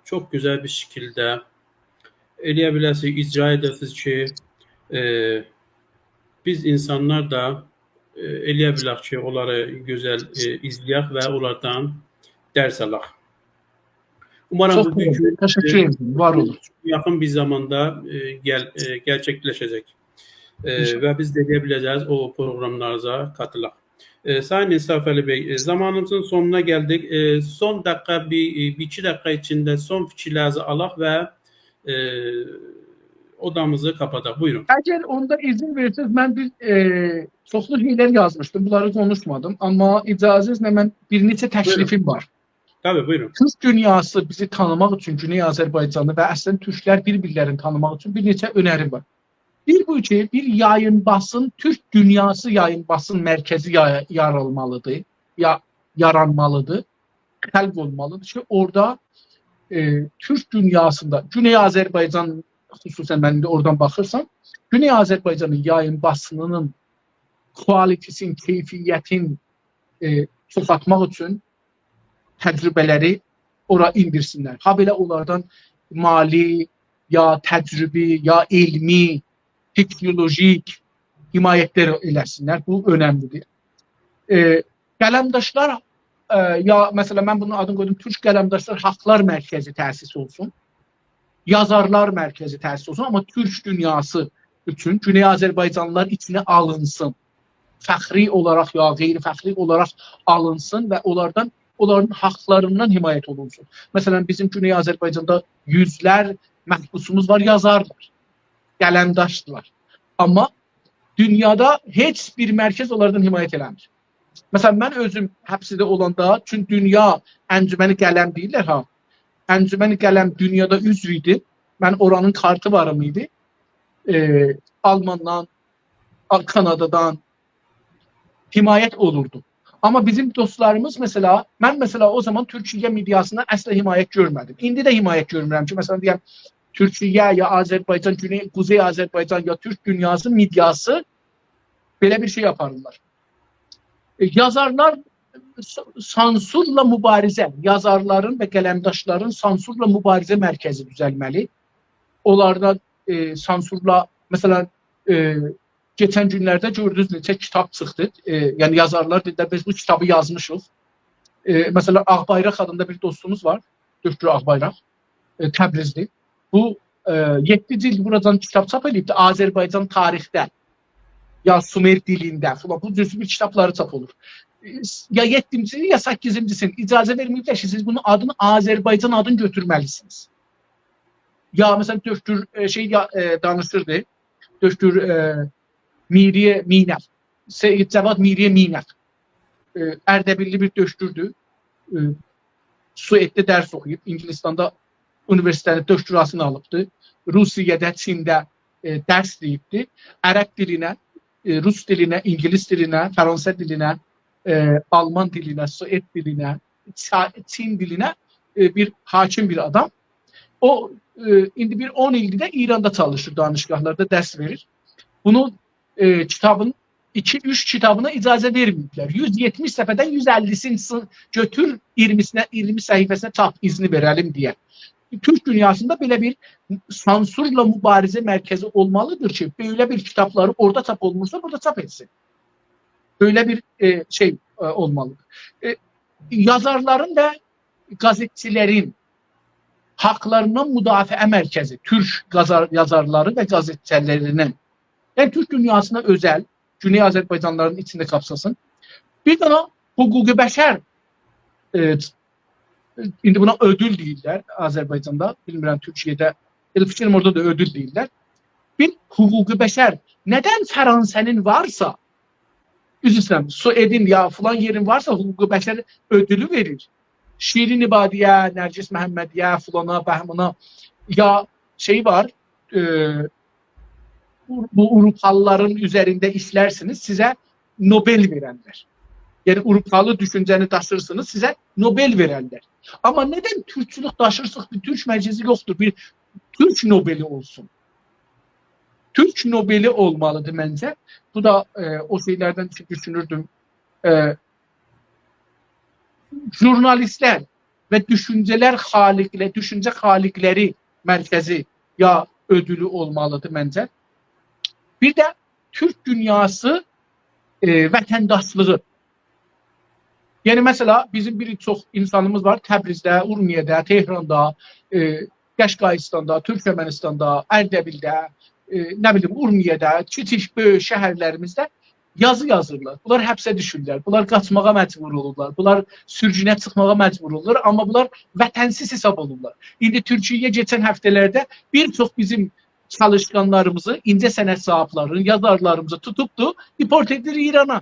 çok güzel bir şekilde eləyə biləsiniz, icra edəsiniz ki biz insanlar da eləyə bilək ki onları güzel izləyək və onlardan dərs alaq. Umarım çok teşekkür ederim. Var olun. Yakın bir zamanda gerçekleşecek. Ve biz de edebileceğiz o programlarımıza katılaq. Sayın İnsaf Ali Bey, zamanımızın sonuna geldik. Son dakika bir iki dakika içinde son fikirlerinizi alaq ve odamızı kapataq. Buyurun. Əgər onda izin verirsiniz, mən bir çoxlu şeylər yazmışdım. Bunları konuşmadım. Amma icazənizlə mən bir neçə təklifim var. Tabii, buyurun. Türk dünyası bizi tanımaq üçün Güney Azərbaycanı və əslində türklər bir-birlərini tanımaq üçün bir neçə önərim var. Bir bu ki, bir yayın basın, Türk dünyası yayın basın mərkəzi yaranmalıdır. Yaranmalıdır. Xəlq olmalıdır ki, orada Türk dünyasında, Güney Azərbaycan xüsusən mən də oradan baxırsam, Güney Azərbaycanın yayın basınının kvalitetini, keyfiyyətin çoxaltmaq üçün təcrübələri ora indirsinlər. Ha belə onlardan mali, ya təcrübi, ya elmi, teknolojik himayətlər eləsinlər. Bu önəmlidir. Qələmdaşlar, ya məsələn mən bunun adını qoydum, Türk Qələmdaşlar Haqlar Mərkəzi təsis olsun. Yazarlar Mərkəzi təsis olsun. Amma Türk dünyası üçün Güney Azərbaycanlılar içine alınsın. Fəxri olaraq ya qeyri-fəxri olaraq alınsın və onların haqlarından himayət olunsun. Məsələn, bizim Güney Azərbaycanda yüzlər məhbusumuz var, yazarlar, qələmdaşdılar. Amma dünyada heç bir mərkəz onlardan himayət eləmir. Məsələn, mən özüm həbsdə olanda, çünki dünya əncüməni qələm deyirlər, ha. Əncüməni qələm dünyada üzv idi. Mən oranın kartı varım idi. Almandan, Kanadadan himayət olurdu. Amma bizim dostlarımız mesela, mən mesela o zaman Türkiye midyasına əsla himayət görmədim. İndi də himayət görmürəm ki, mesela deyəm, Türkiye ya Azərbaycan, Kuzey Azərbaycan ya Türk dünyası midyası belə bir şey yaparlar. Yazarlar sansurla mübarizə, yazarların və qələmdaşların sansurla mübarizə mərkəzi düzəlməli. Onlarda sansurla, mesela geçen günlerde gördünüz neçə kitab çıxdı. Yəni yazarlar dedilər, biz bu kitabı yazmışıq. Mesela Ağbayraq adında bir dostumuz var. Döktür Ağbayraq. Təbrizli. Bu 7 cild buradan kitab çap edibdi. Azərbaycan tarixdə. Ya Sumer dilində falan. Bu cüzü bir kitapları çap olur. Ya 7-ci ya 8-cisin icazə verməyiblər ki, siz bunun adını Azərbaycan adını götürməlisiniz. Ya mesela Döktür danışırdı. Döktür Miriye Minər. Seyid Cəvad Miriye Minər. Ərdəbilli bir döştürdü. Sueddə dərs oxuyub. İngilistanda universitetdə döştürasını alıbdı. Rusiyada, Çində dərs deyibdi. Ərəb dilinə, Rus dilinə, İngiliz dilinə, Fransa dilinə, Alman dilinə, Sued dilinə, Çin dilinə bir hakim bir adam. O indi bir 10 ildir də İranda çalışır, danışgahlarda dərs verir. Bunu kitabın 2-3 kitabına icazə verməyiblər. 170 səfədən 150'sini götür 20 səhifəsinə çap izni verelim deyə. Türk dünyasında belə bir sansurla mübarizə mərkəzi olmalıdır ki, böyle bir kitapları orada çap olmursa burada çap etsin. Böyle bir şey olmalıdır. Yazarların ve gazetçilerin haklarından müdafiə mərkəzi, Türk yazarları ve gazetçilerinin, yani Türk dünyasına özel, Güney Azərbaycanların içinde kapsasın. Bir tane hukuki bəşər, indi buna ödül deyirlər Azərbaycanda, bilmirəm Türkiye'də, fikrim orada da ödül deyirlər. Bir hukuki bəşər, neden Fransa'nın varsa, üzüsləm, Suedin ya falan yerin varsa hukuki bəşər ödülü verir. Şirin İbadiyə, Nərgis Məhəmmədiyə, fulana, bəhmana, ya şey var, bu Avrupalıların üzerinde işlersiniz, size Nobel verenler. Yani Avrupalı düşünceni taşırsınız, size Nobel verenler. Ama neden Türkçülük taşırsınız, bir Türk meclisi yoktur, bir Türk Nobeli olsun. Türk Nobeli olmalıdır bence. Bu da o şeylerden düşünürdüm. Jurnalistler ve düşünce halikleri merkezi ya ödülü olmalıdır bence. Bir de Türk dünyası vətəndaşlığı. Yani mesela bizim birçok insanımız var Təbrizdə, Urmiyədə, Tehranda, Qəşqayıstanda, Türkmenistan'da, Ərdəbildə, ne bileyim Urmiyədə, kiçik böyük şəhərlərimizdə yazı yazırlar. Bunlar həbsə düşürlər. Bunlar qaçmağa məcbur olurlar. Bunlar sürgünə çıxmağa məcbur olurlar. Amma bunlar vətənsiz hesab olurlar. İndi Türkiye'ye geçen həftələrdə bir çox bizim çalışkanlarımızı, ince sənət sahiblərini, yazarlarımızı tutubdu, deport edir İrana.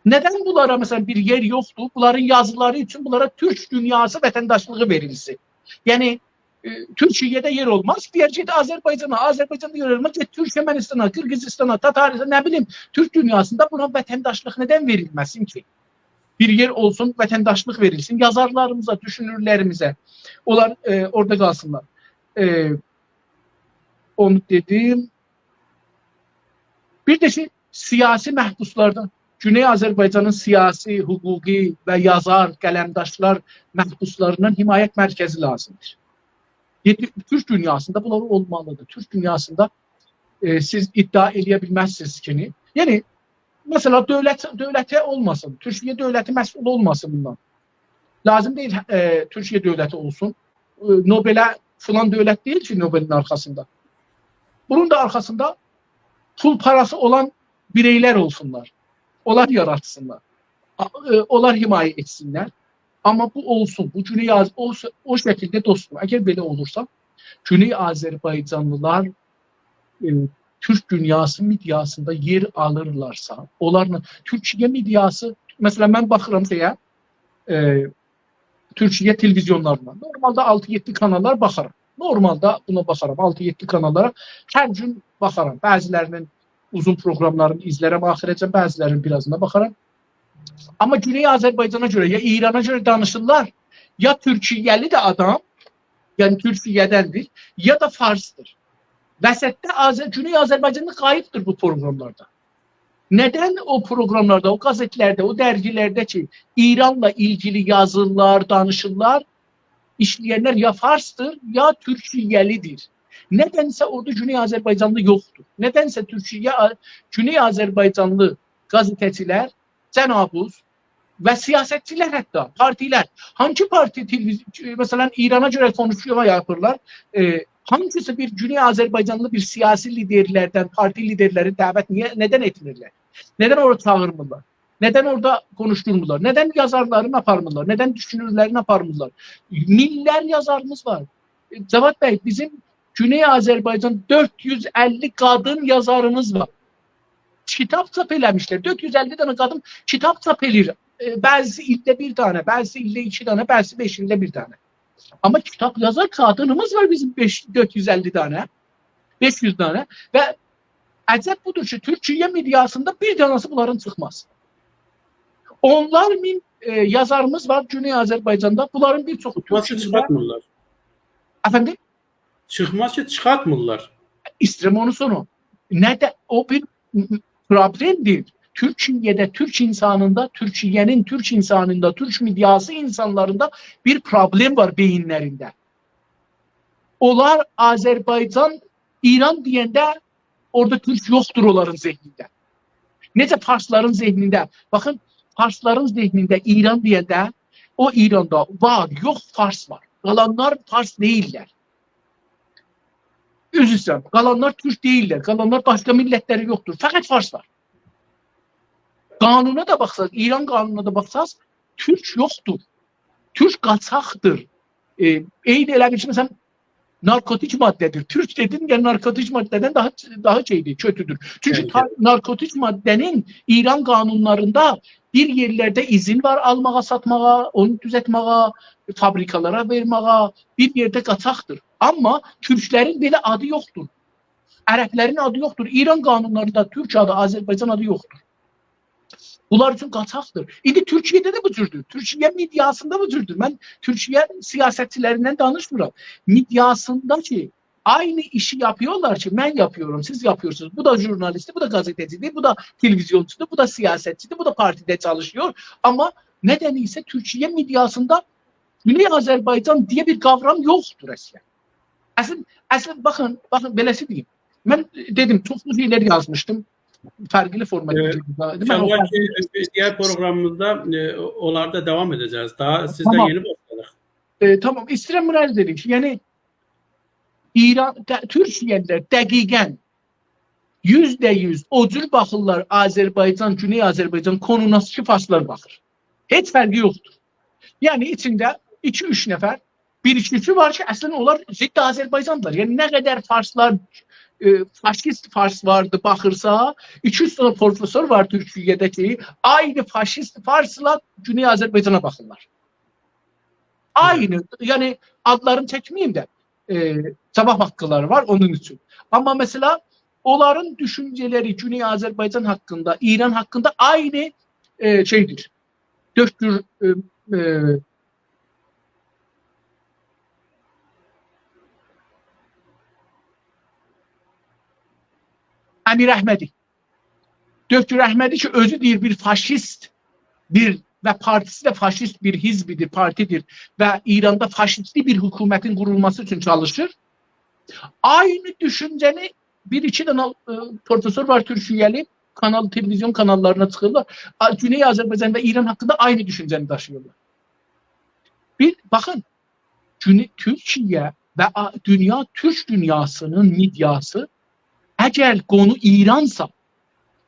Neden bunlara mesela bir yer yoktu? Bunların yazıları için bunlara Türk dünyası vatandaşlığı verilsin. Yani Türkiye'de yer olmaz. Diğer Azerbaycan'a, Azerbaycan'da yer olmaz. Türkmenistan'a, Kırgızistan'a, Tataristan'a ne bileyim Türk dünyasında buna vatandaşlık neden verilmesin ki? Bir yer olsun, vatandaşlık verilsin. Yazarlarımıza, düşünürlerimize. Onlar orada kalsınlar. Onu dedim. Bir de siyasi məhbuslardan. Güney Azərbaycanın siyasi, hukuki və yazar, qələmdaşlar məhbuslarından himayət mərkəzi lazımdır. Türk dünyasında bunlar olmalıdır. Türk dünyasında siz iddia edə bilməzsiniz ki, yəni mesela dövləti olmasın, Türkiye dövləti məsul olmasın bundan. Lazım değil Türkiye dövləti olsun. Nobel'e filan dövlət değil ki Nobel'in arkasında. Bunun da arkasında pul parası olan bireyler olsunlar. Onlar yaratsınlar. Onlar himaye etsinler. Ama bu olsun. Bu Güney o şekilde dostum. Eğer böyle olursa Güney Azerbaycanlılar Türk dünyası midyasında yer alırlarsa, onlarla Türkiye midyası, mesela ben bakıram Türkiye televizyonlarına. Normalde 6-7 kanallar bakarım. Normalde buna bakarım. 6-7 kanallara her gün bakarım. Bazılarının uzun programlarını izlərəm, axirəcə bəzilərinin birazına baxaram. Amma Güney Azərbaycana görə, ya İrana görə danışırlar, ya Türkiyəli də adam, yəni Türkiyədəndir, ya da Farsdır. Vəsətdə Güney Azərbaycanlı qayıbdır bu programlarda. Neden o programlarda, o gazetelerde, o dergilerde ki İran'la ilgili yazılar, danışırlar, işleyenler ya Fars'tır ya Türkiyəlidir. Nedense orada Güney Azerbaycanlı yoktur. Nedense Güney Azerbaycanlı gazeteciler, cenabuz ve siyasetçiler hatta partiler, hangi parti mesela İran'a göre konuşuyor yapırlar, hangisi bir Güney Azerbaycanlı bir siyasi liderlerden, parti liderleri davet neden etmirler? Neden orada çağırmırlar? Neden orada konuşturmurlar? Neden yazarlarını aparmırlar? Neden düşünürlerini aparmırlar? Miller yazarımız var. Cevat Bey, bizim Güney Azerbaycan 450 kadın yazarımız var. Kitap çap eləmişler. 450 tane kadın kitap çap elir. Bazı ilde bir tane, bazı ilde 2 tane, bazı 5 ilde 1 tane. Ama kitap yazar kadınımız var bizim 450 tane, 500 tane ve əcəb budur ki, Türkiye midyasında bir tanesi bunların çıkmaz. Onlar min yazarımız var Güney Azerbaycan'da. Bunların bir çoxu Türkçe'de çıkartmırlar. Efendim? Çıkmaz ki çıkartmırlar. İstirəm onu sonu. O bir problemdir. Türkiye'de, Türk insanında, Türkiye'nin Türk insanında, Türk midyası insanlarında bir problem var beyinlerinde. Onlar Azerbaycan, İran diyende orada Türk yoktur onların zihninde. Necə Farsların zihninde. Bakın Farsların zihninde İran diyende o İran'da var, yok Fars var. Kalanlar Fars değiller. Üzüsəm, qalanlar Türk değiller. Qalanlar başka milletleri yoktur. Fakat Fars var. Kanuna da baxsaq, İran kanununa da baxsaq, Türk yoktur. Türk qaçaqdır. Eyni elə bir məsələn, narkotik maddedir. Türk dedin ya narkotik maddeden daha şeydir, kötüdür. Çünkü evet. Narkotik maddenin İran kanunlarında bir yerlerde izin var almağa, satmağa, onu düzeltmeye, fabrikalara vermeye, bir yerde qaçaqdır. Ama Türklerin belə adı yoktur. Ərəblərin adı yoktur. İran kanunlarında Türk adı, Azerbaycan adı yoktur. Bunlar için qaçaqdır. İndi Türkiye'de de bu cürdür. Türkiye midyasında bu cürdür. Ben Türkiye siyasetçilerinden danışmıram. Midyasında ki aynı işi yapıyorlar ki ben yapıyorum, siz yapıyorsunuz. Bu da jurnalisti, bu da gazetecidir, bu da televizyoncudur, bu da siyasetçidir, bu da partide çalışıyor. Ama nedeniyse Türkiye midyasında Güney Azerbaycan diye bir kavram yoktur eskiden. Aslında bakın belası diyeyim. Ben dedim toplu şeyler yazmıştım. Farklı formatta. Diğer programımızda onlarda devam edeceğiz. Daha sizden tamam. Yeni başladık. Tamam. İstirəm bunu dedim ki, yani Türkiye'liler dəqiqən %100 o cür baxırlar Azerbaycan, Güney Azerbaycan konuna ki Farslar baxır. Heç fərqi yoxdur. Yani içinde 2-3 nəfər Bir üçüncüsü var ki əslində onlar ciddi Azərbaycandılar. Yəni nə qədər farslar faşist fars vardı baxırsa, 200 tane profesör var Türkiye'de ki aynı faşist farsla Güney Azerbaycan'a bakırlar. Aynı. Yani adlarını çekmeyeyim de cevap hakkıları var onun için. Ama mesela onların düşünceleri Güney Azerbaycan hakkında, İran hakkında aynı şeydir. Döktür Əmir Əhmədi. Döktür Əhmədi ki özü deyir bir faşist bir ve partisi de faşist bir hizbidir, partidir ve İran'da faşistli bir hükümetin kurulması için çalışır. Aynı düşünceni bir iki tane profesör var Türkiye'li televizyon kanallarına çıkıyorlar. Güney Azerbaycan ve İran hakkında aynı düşünceni taşıyorlar. Bir bakın Türkiye ve dünya Türk dünyasının medyası eğer konu İransa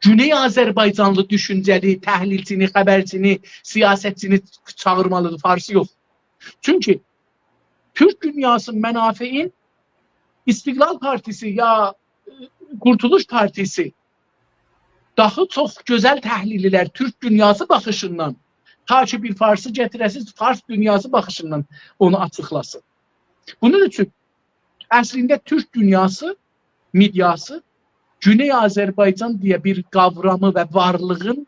Güney Azerbaycanlı düşünceli, təhlilçini, xəbərçini, siyasetçini çağırmalıdır, farsı yok. Çünkü Türk dünyası mənafein İstiqlal Partisi ya Kurtuluş Partisi daha çok güzel təhlillər Türk dünyası baxışından ta ki bir farsı gətirəsiz Fars dünyası baxışından onu açıqlasın. Bunun için əslində Türk dünyası medyası Güney Azerbaycan diye bir kavramı ve varlığın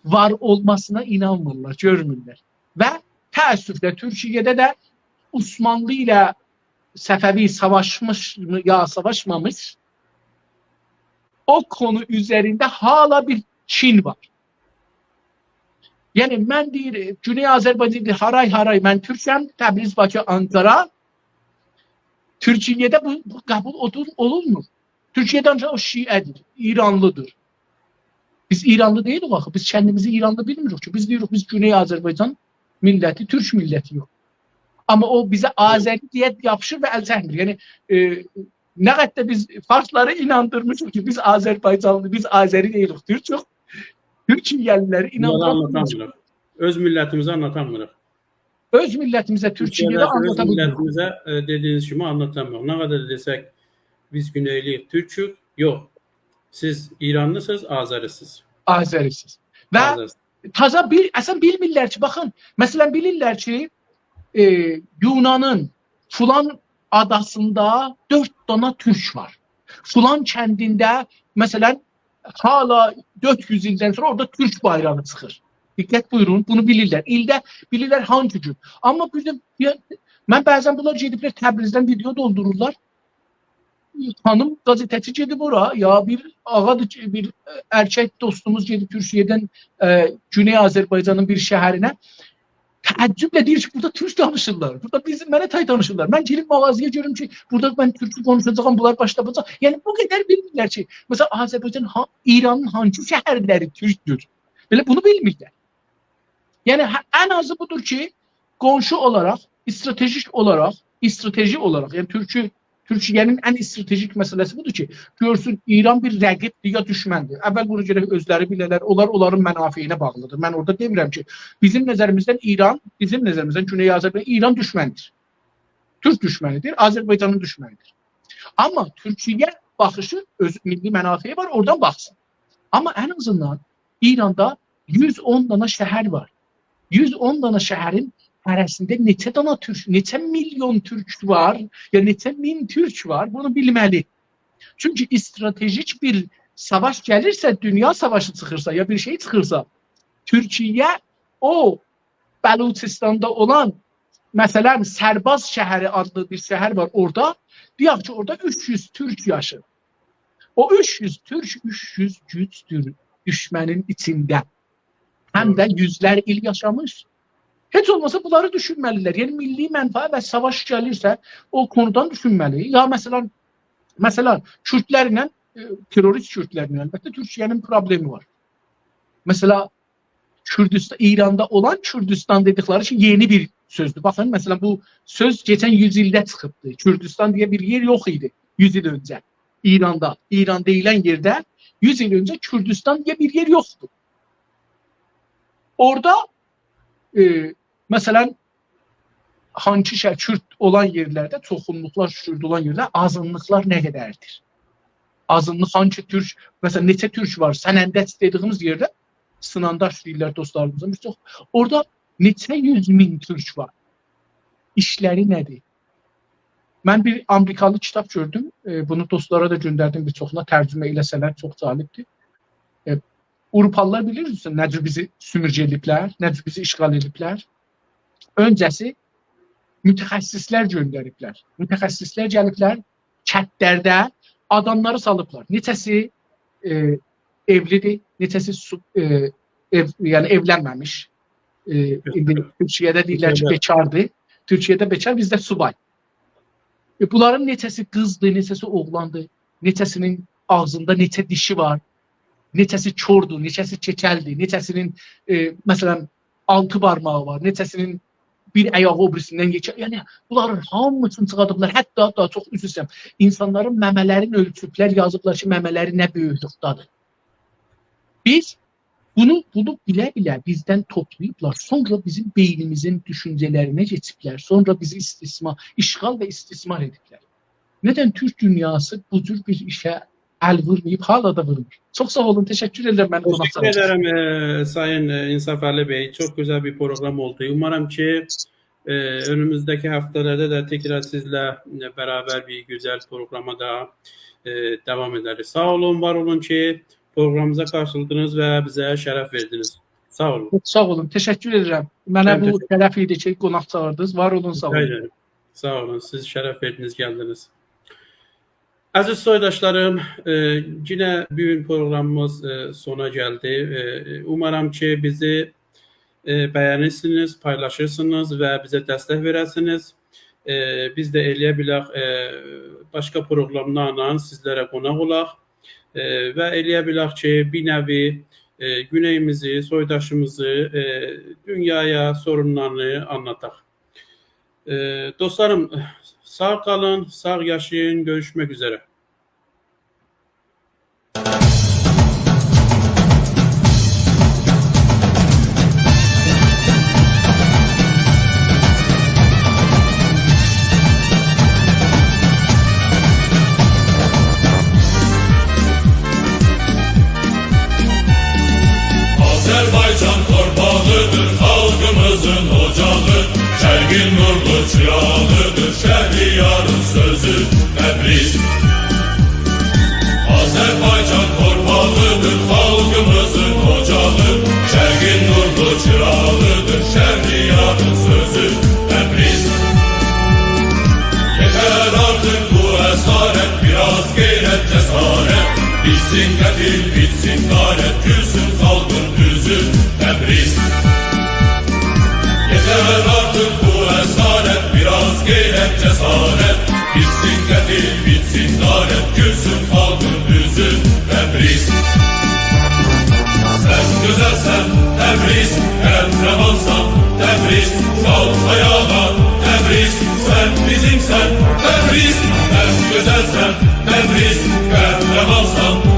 var olmasına inanmırlar, görmürlər. Ve təəssüflə Türkiye'de de Osmanlı ile Səfəvi savaşmış mı ya savaşmamış o konu üzerinde hala bir Çin var. Yani ben deyir Güney Azerbaycan'da haray haray ben Türk'üm, Təbriz, Bakı, Ankara. Türkiye'de bu kabul olur mu? Türkiye'de ancak o Şii'dir, İranlıdır. Biz İranlı değiliz bakın. Biz kendimizi İranlı bilmiyoruz ki. Biz diyoruz biz Güney Azerbaycan milleti, Türk milleti yok. Ama o bize Azeri diye yapışır ve el çəkmir. Yani ne kadar biz Farsları inandırmışız ki biz Azerbaycanlı, biz Azeri değiliz. Türk yok. Türkiye'lileri inandırmışız. Öz milletimizi anlatamıyoruz. Öz milletimize Türkiye'de anlatamıyoruz. Öz milletimize dediğiniz gibi anlatamıyoruz. Ne kadar desek biz Güneyli Türk'ük, yok. Siz İranlısınız, Azerisiniz. Azerisiniz. Ve taza bir, aslında bilmirlər ki, bakın, mesela bilirlər ki, Yunan'ın Fulan adasında 4 tane Türk var. Fulan kendinde mesela hala 400 ilden sonra orada Türk bayrağı çıkır. Dikkat buyurun, bunu bilirlər. İldə bilirlər hangi gün. Ama bizim, ben bazen bunlar gediblər Təbrizdən video doldururlar. Hanım gazeteci gedib ora ya bir ağadır bir erkek dostumuz gedib Türkiye'den Güney Azerbaycan'ın bir şehirine təəccüblə deyir ki burada Türk danışırlar. Burada bizim mənə tay danışırlar. Ben gelip mağazaya görürüm ki burada ben Türkçe konuşacağım bunlar başlayacaq. Yani bu kadar bilmirlər ki mesela Azerbaycan İran'ın hangi şehirleri Türktür. Böyle bunu bilmirlər. Yani en azı budur ki komşu olarak strateji olarak yani Türkiye'nin en stratejik meselesi budur ki, görsün İran bir rəqibdir ya düşməndir. Əvvəl bunu görə özləri bilərlər, onların mənafeyinə bağlıdır. Mən orada demirəm ki, bizim nəzərimizdən Güney Azərbaycan, İran düşməndir. Türk düşmənidir, Azərbaycanın düşmənidir. Amma Türkiye baxışı, öz milli mənafeyi var, oradan baxsın. Amma en azından İran'da 110 tane şəhər var. 110 tane şəhərin arasında neçə milyon Türk var ya neçə min Türk var bunu bilməli. Çünkü stratejik bir savaş gelirse, dünya savaşı çıkırsa ya bir şey çıkırsa Türkiye o Bəluçistan'da olan mesela Sərbaz şəhəri adlı bir şəhər var orada. Deyək ki orada 300 Türk yaşır. O 300 Türk 300 gücdür düşmənin içinde. Hem de yüzler il yaşamış. Hiç olmasa bunları düşünməliler. Yani milli mənfaət ve savaş gelirse o konudan düşünməli. Ya mesela Kürtlərlə, terörist Kürtlərlə əlbəttə Türkiye'nin problemi var. Mesela Kürdistan, İran'da olan Kürdistan dedikleri şey yeni bir sözdür. Bakın mesela bu söz geçen yüzyılda çıkıptı. Kürdistan diye bir yer yok idi 100 yıl önce. İran'da, İran deyilen yerde 100 yıl önce Kürdistan diye bir yer yoktu. Orada mesela hangi Kürt olan yerlərdə, çoxunluqlar Kürt olan yerlər, azınlıqlar nə qədərdir? Azınlıq hangi Türk, məsələn, neçə Türk var, Sənəndəç dediyimiz yerdə, Sınandaş deyirlər dostlarımızın, çox. Orada neçə 100.000 Türk var. İşləri nədir? Mən bir Amerikalı kitab gördüm, bunu dostlara da göndərdim, bir çoxuna tərcümə eləsələr çox cəlibdir. Avropalılar bilirsiniz, necə bizi sümürgə ediblər, necə bizi işğal ediblər. Öncəsi mütəxəssislər göndəriblər. Mütəxəssislər gəliblər, kətlərdə adamları salıblar. Neçəsi evlidir, neçəsi yəni evlənməmiş. Türkiyədə deyirlər ki, bekardır. Türkiyədə bekar, bizdə subay. Bunların neçəsi qızdır, neçəsi oğlandır, neçəsinin ağzında neçə dişi var, neçəsi kördur, neçəsi keçəldir, neçəsinin məsələn 6 barmağı var, neçəsinin bir ayağı o birisindən geçər. Yəni bunların hamısını çıxardıblar. Hətta çox üzr istəyirəm. İnsanların məmələrini ölçüblər, yazıblar ki, məmələri nə böyüklükdadır. Biz bunu bilə-bilə bizdən toplayıblar. Sonra bizim beynimizin düşüncələrinə geçiblər. Sonra bizi işğal və istismar ediblər. Nədən Türk dünyası bu cür bir işə əl vurmayıb, hala da vurmur. Çok sağ olun, teşekkür ederim. Teşekkür ederim Sayın İnsaf Ali Bey. Çok güzel bir program oldu. Umarım ki önümüzdeki haftalarda da tekrar sizle beraber bir güzel programa da devam ederiz. Sağ olun, var olun ki programımıza karşıladınız ve bize şərəf verdiniz. Sağ olun. Sağ olun, teşekkür ederim. Mənə bu şərəf idi ki, qonaq çağırdınız. Var olun, sağ olun. Sağ olun, siz şərəf verdiniz, geldiniz. Aziz soydaşlarım, yine bugün programımız sona geldi. Umarım ki bizi beğenirsiniz, paylaşırsınız ve bize destek verirsiniz. Biz de eləyə başka programlarla sizlere qonaq olaq ve eləyə ki bir nevi güneyimizi, soydaşımızı, dünyaya sorunlarını anlataq. Dostlarım, sağ kalın, sağ yaşayın, görüşmek üzere. Azerbaycan torpağıdır, halkımızın ocağı. Şərqin nurlu çırağıdır, Şəhriyarın sözü Təbriz. Azerbaycan torpağıdır, halkımızın ocağı. Şərqin nurlu çırağıdır, Şəhriyarın sözü Təbriz. Yeter artık bu esaret, biraz gayret, cesaret. Bitsin katil, bitsin garet, gülsün halkın yüzü Təbriz. Yeter artık bu esaret, biraz gayret, cesaret. Bitsin katil, bitsin garet, gülsün halkın yüzü Təbriz. Sen güzelsen Təbriz, kahramansan Təbriz. Kalk ayağa Təbriz, sen bizimsen Təbriz. Sen güzelsen Təbriz, kahramansan